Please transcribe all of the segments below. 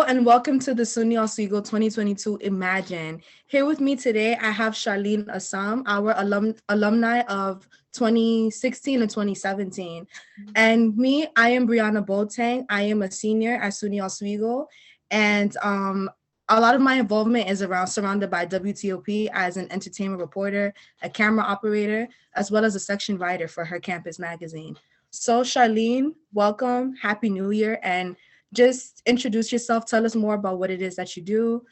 and welcome to the SUNY Oswego 2022 Imagine. Here with me today, I have Charlene Assam, our alumni of 2016 and 2017. And me, I am Briana Boateng. I am a senior at SUNY Oswego. And a lot of my involvement is surrounded by WTOP as an entertainment reporter, a camera operator, as well as a section writer for her campus magazine. So Charlene, welcome, Happy New Year, and just introduce yourself. Tell us more about what it is that you do,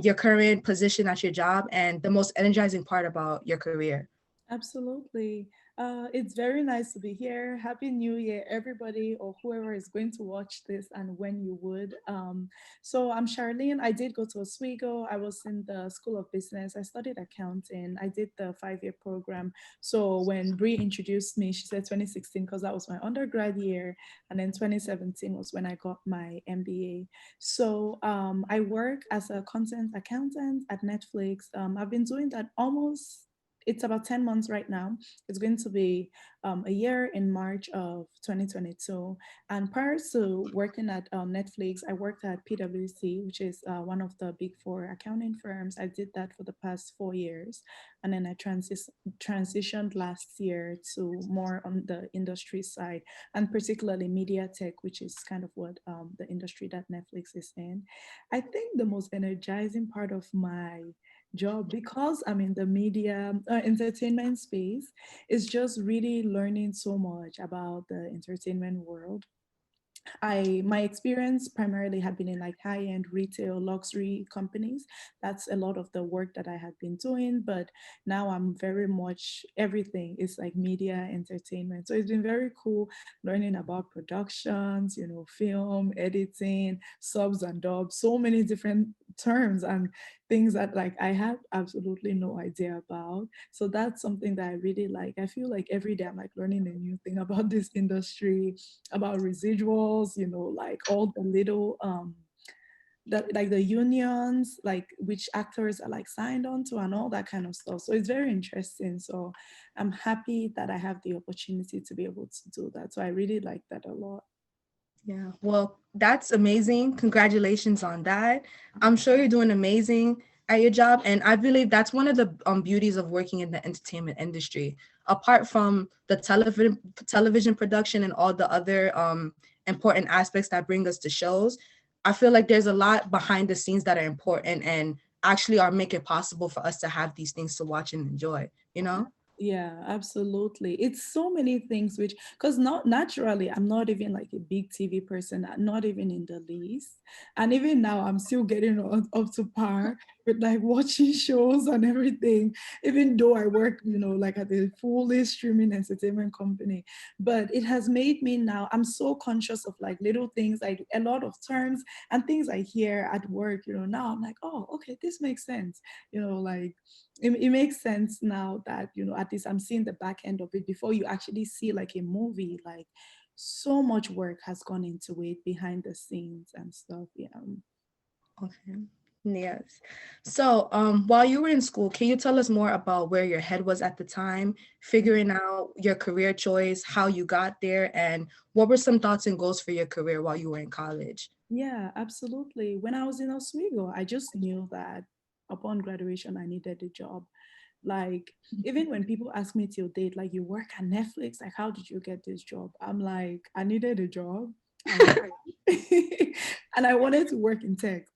your current position at your job, and the most energizing part about your career. Absolutely. It's very nice to be here. Happy New Year, everybody, or whoever is going to watch this and when you would. So I'm Charlene. I did go to Oswego. I was in the School of Business. I studied accounting. I did the 5-year program. So when Brie introduced me, she said 2016 because that was my undergrad year. And then 2017 was when I got my MBA. So I work as a content accountant at Netflix. I've been doing that almost it's about 10 months right now. It's going to be a year in March of 2022. And prior to working at Netflix, I worked at PwC, which is one of the big four accounting firms. I did that for the past 4 years. And then I transitioned last year to more on the industry side, and particularly media tech, which is kind of what the industry that Netflix is in. I think the most energizing part of my job, because I'm in the media entertainment space, is just really learning so much about the entertainment world. My experience primarily had been in like high-end retail luxury companies. That's a lot of the work that I had been doing, but now I'm very much everything is like media entertainment. So it's been very cool learning about productions, film, editing, subs and dubs, so many different terms and things that like I had absolutely no idea about. So that's something that I really like. I feel like every day I'm like learning a new thing about this industry, about residuals, like all the little like the unions, like which actors are like signed on to and all that kind of stuff. So it's very interesting. So I'm happy that I have the opportunity to be able to do that. So I really like that a lot. Yeah, well, that's amazing. Congratulations on that. I'm sure you're doing amazing at your job. And I believe that's one of the beauties of working in the entertainment industry. Apart from the television production and all the other important aspects that bring us to shows, I feel like there's a lot behind the scenes that are important and actually are make it possible for us to have these things to watch and enjoy, you know? Yeah, absolutely. It's so many things which, because not naturally, I'm not even like a big TV person, not even in the least. And even now, I'm still getting up to par with like watching shows and everything, even though I work, like at a fully streaming entertainment company. But it has made me now, I'm so conscious of like little things, like a lot of terms and things I hear at work, now I'm like, oh, okay, this makes sense, like it makes sense now that at least I'm seeing the back end of it before you actually see like a movie. Like so much work has gone into it behind the scenes and stuff. Yeah. Okay. Yes. So, while you were in school, can you tell us more about where your head was at the time, figuring out your career choice, how you got there, and what were some thoughts and goals for your career while you were in college? Yeah, absolutely. When I was in Oswego, I just knew that upon graduation I needed a job. Like even when people ask me till date, like you work at Netflix, like how did you get this job? I'm like, I needed a job. And and I wanted to work in tech.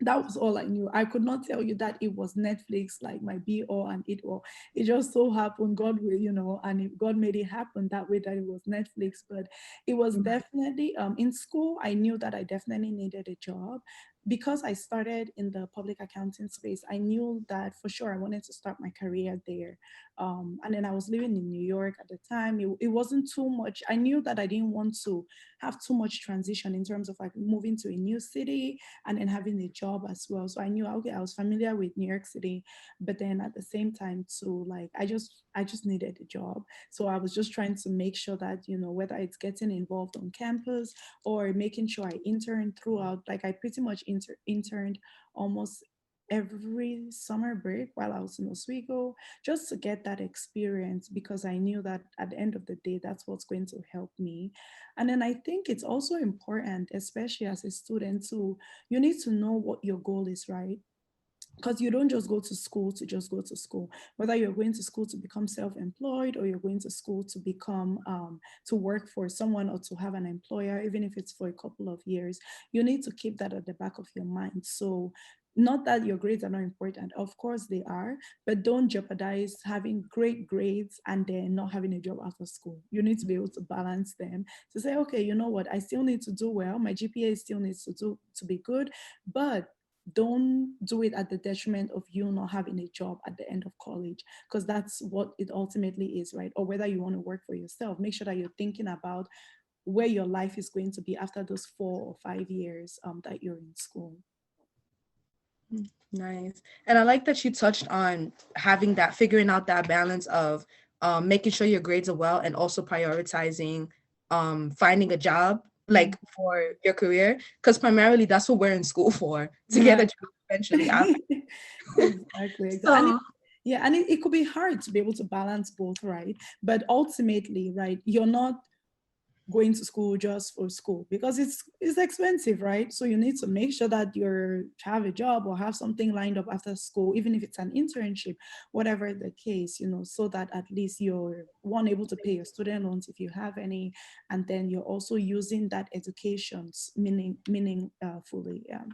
That was all I knew. I could not tell you that it was Netflix, like my be all and it all. It just so happened, God will, and God made it happen that way that it was Netflix. But it was definitely in school. I knew that I definitely needed a job because I started in the public accounting space. I knew that for sure I wanted to start my career there. And then I was living in New York at the time. It wasn't too much. I knew that I didn't want to have too much transition in terms of like moving to a new city and then having a job as well. So I knew, okay, I was familiar with New York City, but then at the same time too, like I just needed a job. So I was just trying to make sure that, whether it's getting involved on campus or making sure I interned throughout, like I pretty much interned almost every summer break while I was in Oswego, just to get that experience, because I knew that at the end of the day, that's what's going to help me. And then I think it's also important, especially as a student, to you need to know what your goal is, right? Because you don't just go to school to just go to school. Whether you're going to school to become self-employed, or you're going to school to become to work for someone, or to have an employer, even if it's for a couple of years, you need to keep that at the back of your mind. So not that your grades are not important, of course they are, but don't jeopardize having great grades and then not having a job after school. You need to be able to balance them, to say, okay, you know what, I still need to do well, my GPA still needs to be good, but don't do it at the detriment of you not having a job at the end of college, because that's what it ultimately is, right? Or whether you want to work for yourself, make sure that you're thinking about where your life is going to be after those 4 or 5 years that you're in school. Nice. And I like that you touched on having that, figuring out that balance of making sure your grades are well and also prioritizing finding a job like for your career, because primarily that's what we're in school for, to get a job eventually after. Exactly. So, And it could be hard to be able to balance both, right? But ultimately, right, you're not going to school just for school, because it's expensive, right? So you need to make sure that you have a job or have something lined up after school, even if it's an internship, whatever the case, so that at least you're one, able to pay your student loans if you have any, and then you're also using that education meaning fully. Yeah.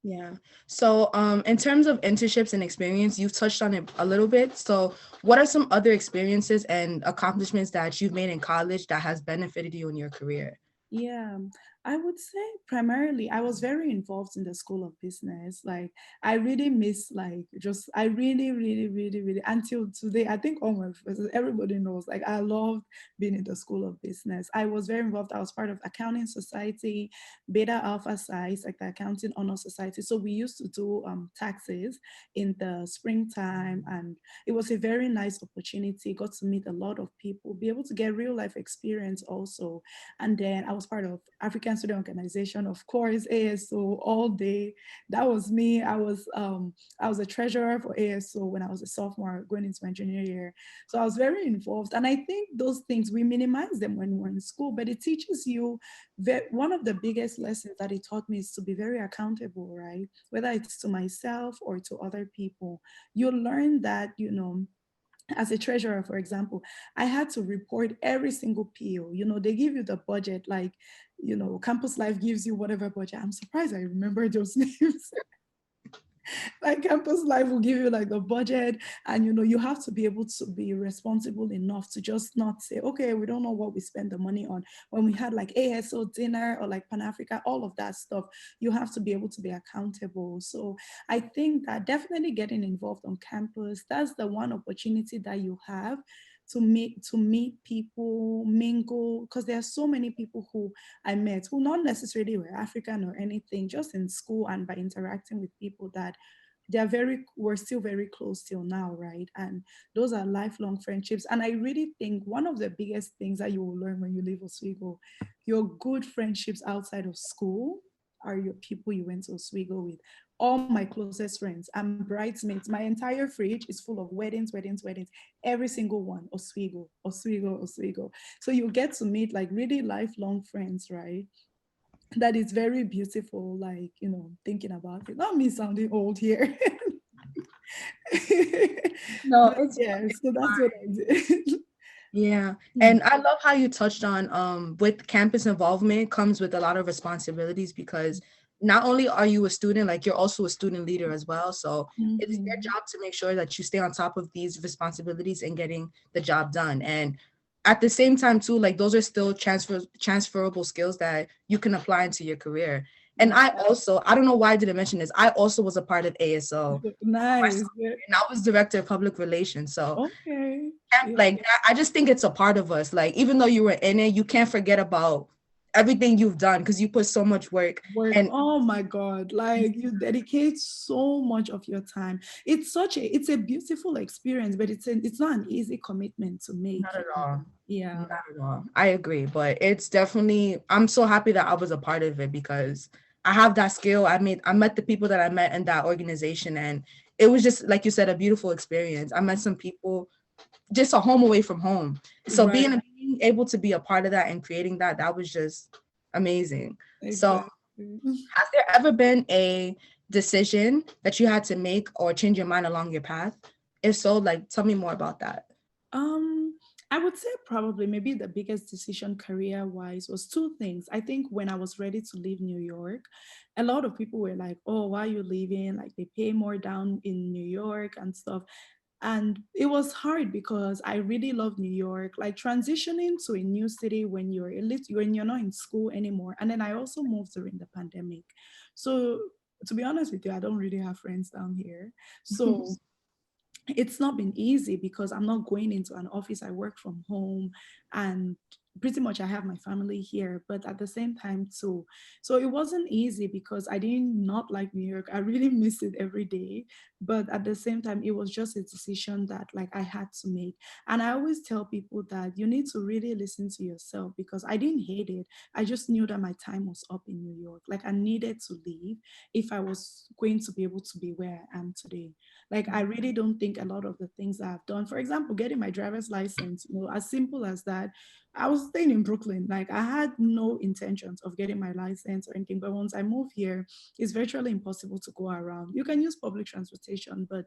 yeah. So, in terms of internships and experience, you've touched on it a little bit. So, what are some other experiences and accomplishments that you've made in college that has benefited you in your career? Yeah, I would say primarily I was very involved in the School of Business. Like I really miss I really, really, really, really until today, I think all my friends, everybody knows, like I loved being in the School of Business. I was very involved. I was part of Accounting Society, Beta Alpha Size, like the Accounting Honor Society. So we used to do taxes in the springtime, and it was a very nice opportunity. Got to meet a lot of people, be able to get real life experience also. And then I was part of African Student Organization, of course, ASO all day. That was me. I was a treasurer for ASO when I was a sophomore going into my junior year. So I was very involved. And I think those things, we minimize them when we're in school, but it teaches you one of the biggest lessons that it taught me is to be very accountable, right? Whether it's to myself or to other people. You learn that, as a treasurer, for example, I had to report every single PO. They give you the budget, like, Campus Life gives you whatever budget. I'm surprised I remember those names. Like Campus Life will give you like the budget, and you have to be able to be responsible enough to just not say, okay, we don't know what we spend the money on. When we had like ASO dinner or like Pan Africa, all of that stuff, you have to be able to be accountable. So I think that definitely getting involved on campus, that's the one opportunity that you have to meet people, mingle, because there are so many people who I met who not necessarily were African or anything, just in school and by interacting with people, that we're still very close till now, right? And those are lifelong friendships. And I really think one of the biggest things that you will learn when you leave Oswego, your good friendships outside of school are your people you went to Oswego with. All my closest friends and bridesmaids, my entire fridge is full of weddings, weddings, weddings, every single one, Oswego, Oswego, Oswego. So you get to meet like really lifelong friends, right? That is very beautiful, like, thinking about it. Not me sounding old here. No, But it's yeah, so that's what I did. Yeah. And I love how you touched on with campus involvement comes with a lot of responsibilities, because not only are you a student, like you're also a student leader as well. So it's their Mhm. job to make sure that you stay on top of these responsibilities and getting the job done. And at the same time too, like those are still transferable skills that you can apply into your career. And Yeah. I don't know why I didn't mention this. I also was a part of ASO my Nice. sophomore year, and I was director of public relations. So Okay. Yeah. like I just think it's a part of us. Like even though you were in it, you can't forget about everything you've done because you put so much work. Work. And Oh my God. Like you dedicate so much of your time. It's a beautiful experience, but it's not an easy commitment to make. not at all. Yeah. Not at all. I agree. But it's definitely, I'm so happy that I was a part of it because I have that skill. I met the people that I met in that organization, and it was just like you said, a beautiful experience. I met some people, just a home away from home. So Right. being able to be a part of that and creating that, that was just amazing. So Exactly. has there ever been a decision that you had to make or change your mind along your path? If so, like tell me more about that. Um, I would say probably maybe the biggest decision career wise was two things. I think when I was ready to leave New York, a lot of people were like, "Oh, why are you leaving? Like they pay more down in New York and stuff." And it was hard because I really love New York. Like transitioning to a new city when when you're not in school anymore. And then I also moved during the pandemic. So to be honest with you, I don't really have friends down here. So it's not been easy because I'm not going into an office. I work from home and pretty much I have my family here, but at the same time too. So it wasn't easy because I didn't not like New York. I really miss it every day. But at the same time, it was just a decision that like I had to make. And I always tell people that you need to really listen to yourself because I didn't hate it. I just knew that my time was up in New York. Like I needed to leave if I was going to be able to be where I am today. Like I really don't think a lot of the things that I've done, for example, getting my driver's license, as simple as that. I was staying in Brooklyn. Like I had no intentions of getting my license or anything. But once I moved here, it's virtually impossible to go around. You can use public transportation, but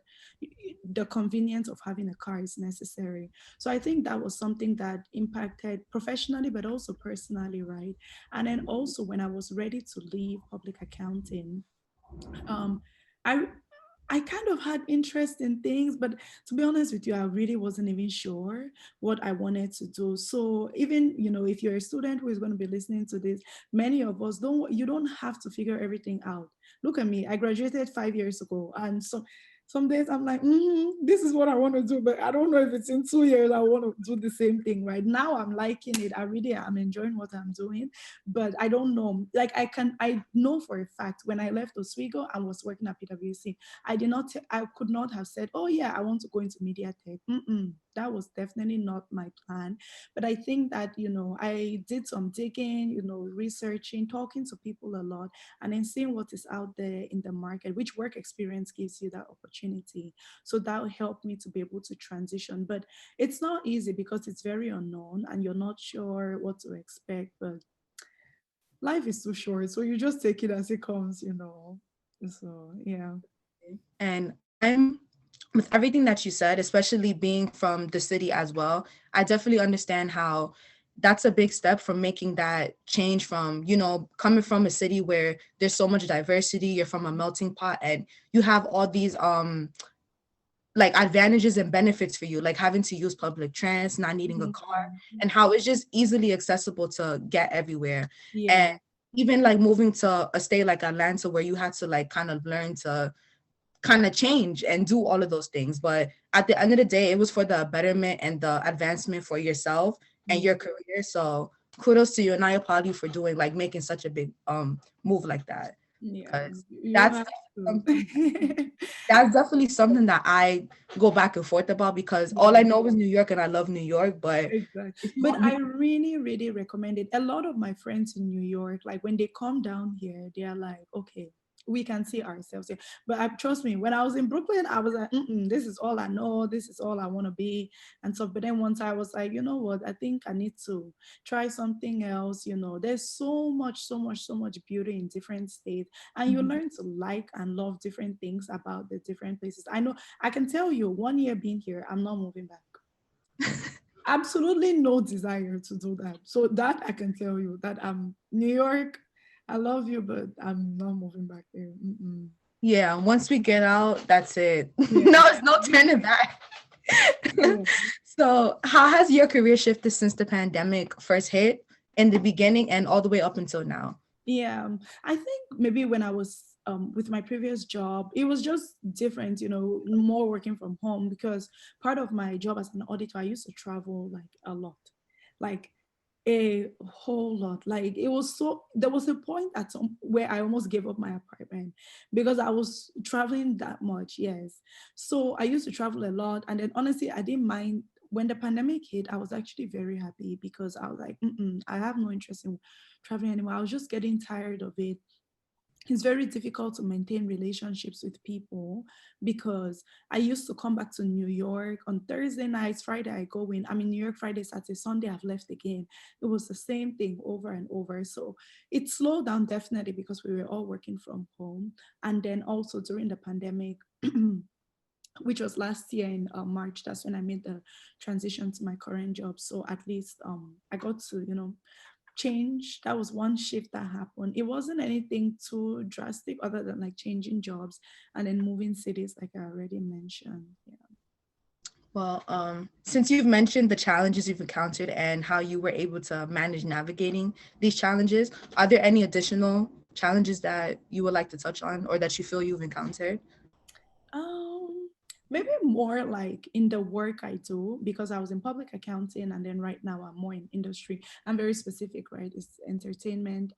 the convenience of having a car is necessary. So I think that was something that impacted professionally, but also personally, right? And then also when I was ready to leave public accounting, um, I I kind of had interest in things, but to be honest with you, I really wasn't even sure what I wanted to do. So even, if you're a student who is going to be listening to this, many of us you don't have to figure everything out. Look at me. I graduated 5 years ago. And so some days I'm like, this is what I want to do, but I don't know if it's in 2 years I want to do the same thing. Right now, I'm liking it. I really am enjoying what I'm doing, but I don't know. Like I know for a fact when I left Oswego and was working at PwC, I could not have said, oh yeah, I want to go into media tech. That was definitely not my plan. But I think that, I did some digging, researching, talking to people a lot, and then seeing what is out there in the market, which work experience gives you that opportunity. So that helped me to be able to transition. But it's not easy because it's very unknown and you're not sure what to expect. But life is too short. So you just take it as it comes. So, yeah. And I'm with everything that you said, especially being from the city as well, I definitely understand how that's a big step from making that change from, coming from a city where there's so much diversity, you're from a melting pot and you have all these like advantages and benefits for you, like having to use public trans, not needing a car, Mhm. and how it's just easily accessible to get everywhere. And Yeah. even like moving to a state like Atlanta where you had to like kind of learn to kind of change and do all of those things. But at the end of the day, it was for the betterment and the advancement for yourself and Yeah. your career. So kudos to you, and I applaud you for doing like making such a big move like that. Yeah. Because You that's have to. something that's definitely something that I go back and forth about because all Yeah. I know is New York and I love New York. But Exactly. if you But want me, I really, really recommend it. A lot of my friends in New York, like when they come down here, they are like, okay, we can see ourselves here. But trust me, when I was in Brooklyn, I was like, this is all I know. This is all I want to be. And so, but then once I was like, you know what? I think I need to try something else. There's so much, so much, so much beauty in different states. And you learn to like and love different things about the different places. I know I can tell you 1 year being here, I'm not moving back. Absolutely no desire to do that. So that I can tell you that New York, I love you, but I'm not moving back there. Mm-mm. yeah, once we get out, that's it. Yeah. No, it's no turning back. Yeah. So, how has your career shifted since the pandemic first hit in the beginning and all the way up until now? Yeah, I think maybe when I was with my previous job, it was just different, more working from home because part of my job as an auditor, I used to travel like a lot, like a whole lot. Like there was a point at some where I almost gave up my apartment because I was traveling that much. Yes. So I used to travel a lot. And then honestly, I didn't mind when the pandemic hit. I was actually very happy because I was like, I have no interest in traveling anymore. I was just getting tired of it. it's very difficult to maintain relationships with people because I used to come back to New York on Thursday nights, Friday I go in. I'm in New York Friday, Saturday, Sunday I've left again. It was the same thing over and over. So it slowed down definitely because we were all working from home. And then also during the pandemic, which was last year in March, that's when I made the transition to my current job. So at least I got to, change. That was one shift that happened. It wasn't anything too drastic other than like changing jobs and then moving cities, like I already mentioned. Yeah. Well, since you've mentioned the challenges you've encountered and how you were able to manage navigating these challenges, are there any additional challenges that you would like to touch on or that you feel you've encountered? Um, Maybe more like in the work I do because I was in public accounting and then right now I'm more in industry. I'm very specific, right? It's entertainment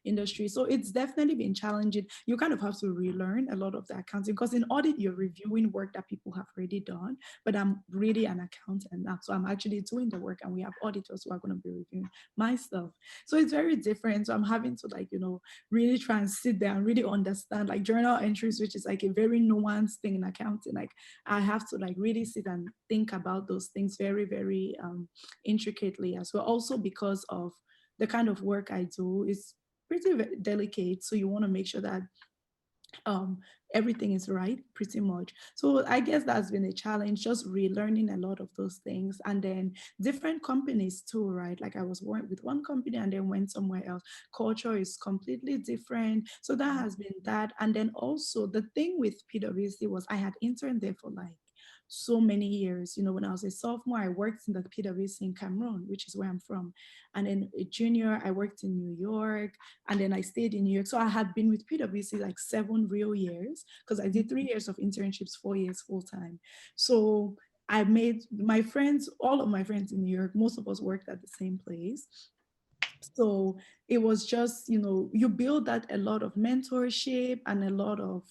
industry. So it's definitely been challenging. You kind of have to relearn a lot of the accounting because in audit you're reviewing work that people have already done, but I'm really an accountant now. So I'm actually doing the work and we have auditors who are going to be reviewing my stuff. So it's very different. So I'm having to like, really try and sit there and really understand like journal entries, which is like a very nuanced thing in accounting. Like I have to like really sit and think about those things very, very intricately as well. Also because of the kind of work I do is pretty delicate. So you want to make sure that um everything is right pretty much. So I guess that's been a challenge, just relearning a lot of those things. And then different companies too, right? Like I was working with one company and then went somewhere else. Culture is completely different, so that has been that. And then also the thing with PwC was I had interned there for like so many years. When I was a sophomore, I worked in the PwC in Cameroon, which is where I'm from. And then a junior, I worked in New York, and then I stayed in New York. So I had been with PwC like 7 real years because I did 3 years of internships, 4 years full time. So I made my friends, all of my friends in New York, most of us worked at the same place. So it was just, you build that a lot of mentorship and a lot of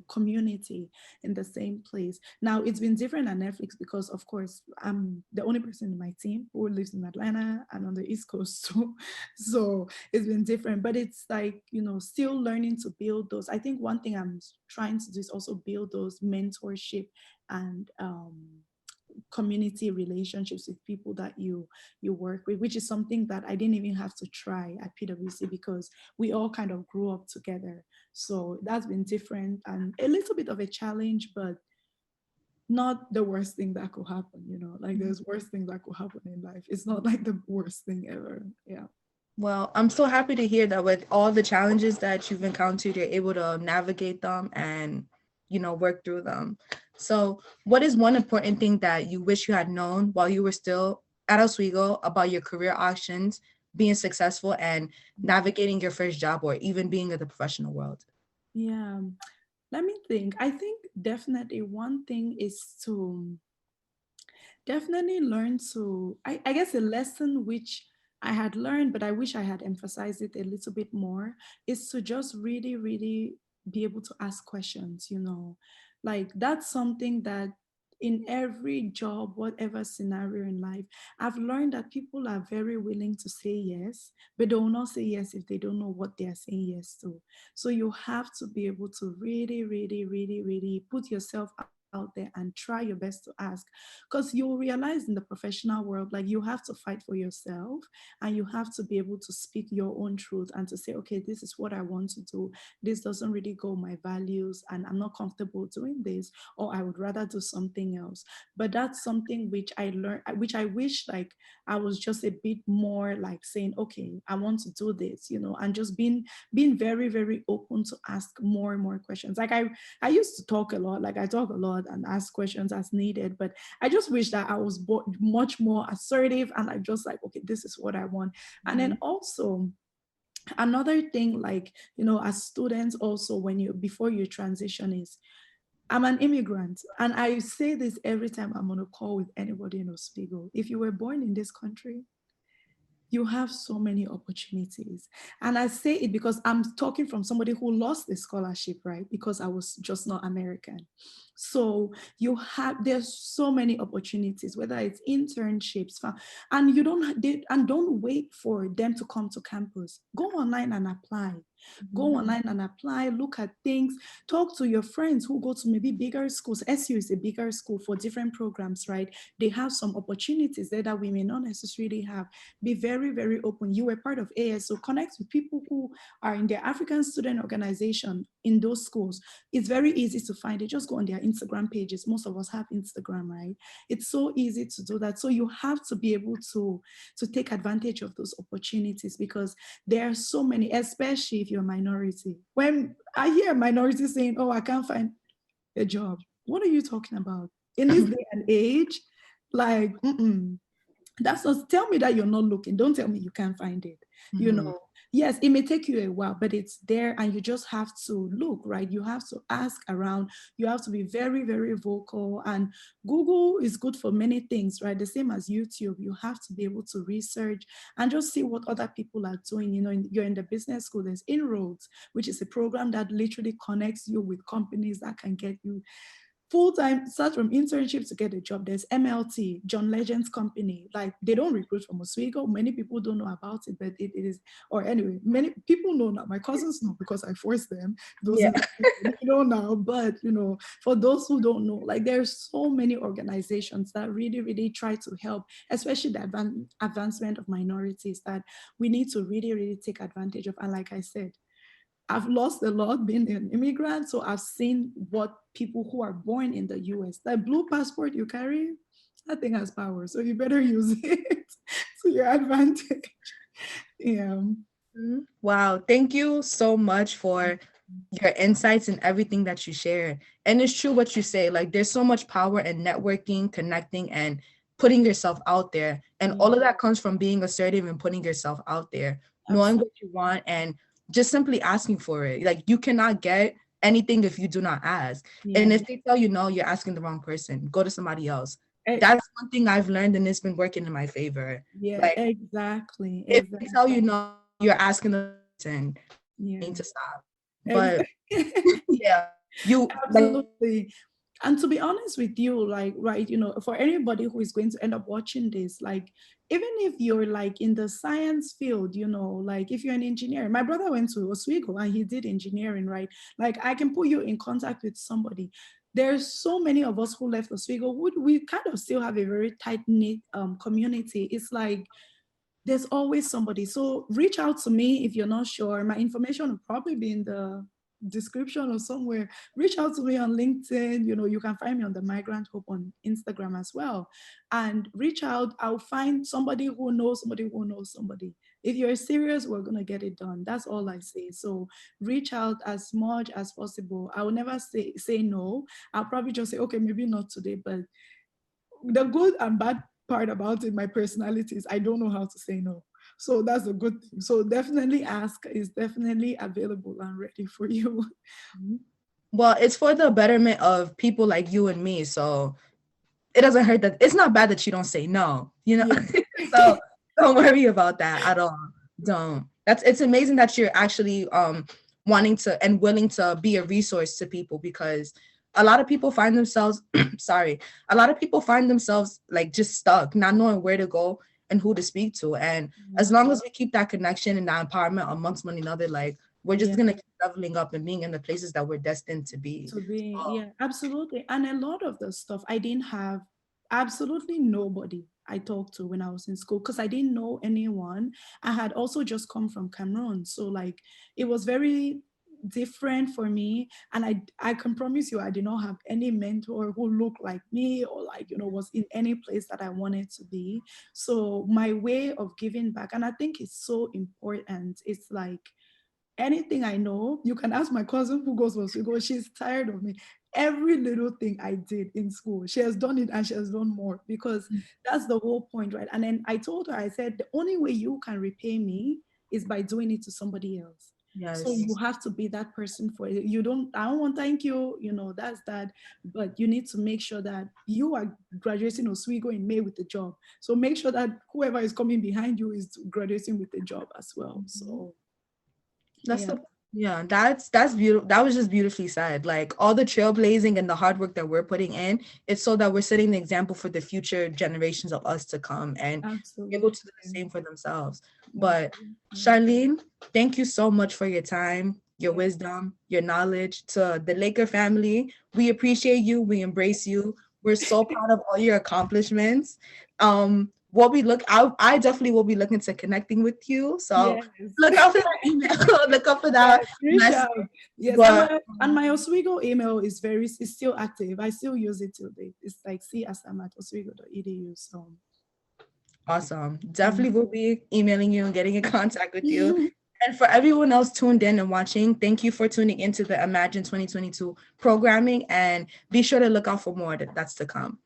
community in the same place. Now it's been different at Netflix because of course I'm the only person in my team who lives in Atlanta and on the East Coast too. So it's been different, but it's like, still learning to build those. I think one thing I'm trying to do is also build those mentorship and community relationships with people that you work with, which is something that I didn't even have to try at PwC because we all kind of grew up together. So that's been different and a little bit of a challenge, but not the worst thing that could happen. Like there's worse things that could happen in life. It's not like the worst thing ever. Yeah. Well, I'm so happy to hear that with all the challenges that you've encountered, you're able to navigate them and, work through them. So, what is one important thing that you wish you had known while you were still at Oswego about your career options, being successful, and navigating your first job or even being in the professional world? Yeah. Let me think. I think definitely one thing is to definitely learn to, I guess a lesson which I had learned, but I wish I had emphasized it a little bit more, is to just really, really be able to ask questions. Like that's something that in every job, whatever scenario in life, I've learned that people are very willing to say yes, but they will not say yes if they don't know what they are saying yes to. So you have to be able to really, really, really, really put yourself out there and try your best to ask, because you'll realize in the professional world, like you have to fight for yourself and you have to be able to speak your own truth and to say, okay, this is what I want to do, this doesn't really go my values and I'm not comfortable doing this, or I would rather do something else. But that's something which I learned, which I wish like I was just a bit more like saying, okay, I want to do this, and just being very, very open to ask more and more questions. Like I used to talk a lot, like I talk a lot and ask questions as needed, but I just wish that I was much more assertive and like just like, okay, this is what I want. And then also another thing, like, as students also, when you before you transition is, I'm an immigrant, and I say this every time I'm on a call with anybody in Oswego. If you were born in this country, you have so many opportunities. And I say it because I'm talking from somebody who lost the scholarship, right? Because I was just not American. So there's so many opportunities, whether it's internships, and don't wait for them to come to campus. Go online and apply. Go online and apply, look at things, talk to your friends who go to maybe bigger schools. SU is a bigger school for different programs, right? They have some opportunities there that we may not necessarily have. Be very, very open. You were part of AS, so connect with people who are in their African student organization in those schools. It's very easy to find it. Just go on their Instagram pages. Most of us have Instagram, right? It's so easy to do that. So you have to be able to take advantage of those opportunities, because there are so many, especially if you're a minority. When I hear a minority saying, oh, I can't find a job, what are you talking about? In this day and age, like, that's not, tell me that you're not looking. Don't tell me you can't find it. You know, yes, it may take you a while, but it's there, and you just have to look, right? You have to ask around. You have to be very, very vocal. And Google is good for many things, right? The same as YouTube. You have to be able to research and just see what other people are doing. You know, you're in the business school, there's Inroads, which is a program that literally connects you with companies that can get you full-time, start from internship to get a job. There's MLT, John Legend's company. Like, they don't recruit from Oswego. Many people don't know about it, but it is, or anyway, many people know now. My cousins know because I forced them. Those Yeah. they know now, but you know, for those who don't know, like, there's so many organizations that really, really try to help, especially the advancement of minorities, that we need to really, really take advantage of. And like I said, I've lost a lot being an immigrant, so I've seen what people who are born in the US, that blue passport you carry, that thing has power, so you better use it to your advantage. Yeah. Wow. Thank you so much for your insights and everything that you share. And it's true what you say. Like, there's so much power in networking, connecting, and putting yourself out there. And all of that comes from being assertive and putting yourself out there, knowing what you want, and just simply asking for it. Like, you cannot get anything if you do not ask. And if they tell you no, you're asking the wrong person. Go to somebody else. That's one thing I've learned, and it's been working in my favor. Yeah, Like, exactly. if they tell you no, you're asking the person, you need to stop. But yeah, you absolutely. And to be honest with you, like, right, you know, for anybody who is going to end up watching this, like, even if you're like in the science field, you know, like if you're an engineer, my brother went to Oswego and he did engineering, right? Like, I can put you in contact with somebody. There's so many of us who left Oswego, we kind of still have a very tight-knit community. It's like, there's always somebody. So reach out to me if you're not sure. My information will probably be in the description or somewhere. Reach out to me on LinkedIn. You know, you can find me on the Migrant Hope on Instagram as well. And reach out. I'll find somebody who knows somebody who knows somebody. If you're serious, we're gonna get it done. That's all I say. So reach out as much as possible. I will never say no. I'll probably just say, okay, maybe not today, but the good and bad part about it, my personality, is I don't know how to say no. So that's a good thing. So definitely ask, is definitely available and ready for you. well, it's for the betterment of people like you and me. So it doesn't hurt that it's not bad that you don't say no, you know? Yeah. So don't worry about that at all. Don't. It's amazing that you're actually wanting to and willing to be a resource to people, because a lot of people find themselves a lot of people find themselves like just stuck, not knowing where to go and who to speak to. And as long as we keep that connection and that empowerment amongst one another, like, we're just gonna keep leveling up and being in the places that we're destined to be. Yeah, absolutely. And a lot of the stuff, I didn't have absolutely nobody I talked to when I was in school, because I didn't know anyone. I had also just come from Cameroon. So like, it was very different for me. And I can promise you, I did not have any mentor who looked like me, or like, you know, was in any place that I wanted to be. So my way of giving back, and I think it's so important, it's like, anything I know, you can ask my cousin who goes to Oswego. She's tired of me. Every little thing I did in school, she has done it, and she has done more, because that's the whole point, right? And then I told her, I said, the only way you can repay me is by doing it to somebody else. So Yes. you have to be that person for it. I don't want thank you, you know, that's that. But you need to make sure that you are graduating Oswego in May with a job. So make sure that whoever is coming behind you is graduating with a job as well. So That's yeah. the Yeah, that's beautiful. That was just beautifully said. Like all the trailblazing and the hard work that we're putting in, it's so that we're setting the example for the future generations of us to come and be able Absolutely. to do the same for themselves. But Absolutely. Charlene, thank you so much for your time, your Yeah. wisdom, your knowledge. To the Laker family, we appreciate you. We embrace you. We're so proud of all your accomplishments. I definitely will be looking to connecting with you. So Yes. look out for that email. Look out for that Yes, reach message. out. Yes, But and my Oswego email is still active. I still use it till date. It's like casam@oswego.edu. So awesome. mm. Definitely will be emailing you and getting in contact with you. And for everyone else tuned in and watching, thank you for tuning into the Imagine 2022 programming, and be sure to look out for more that's to come.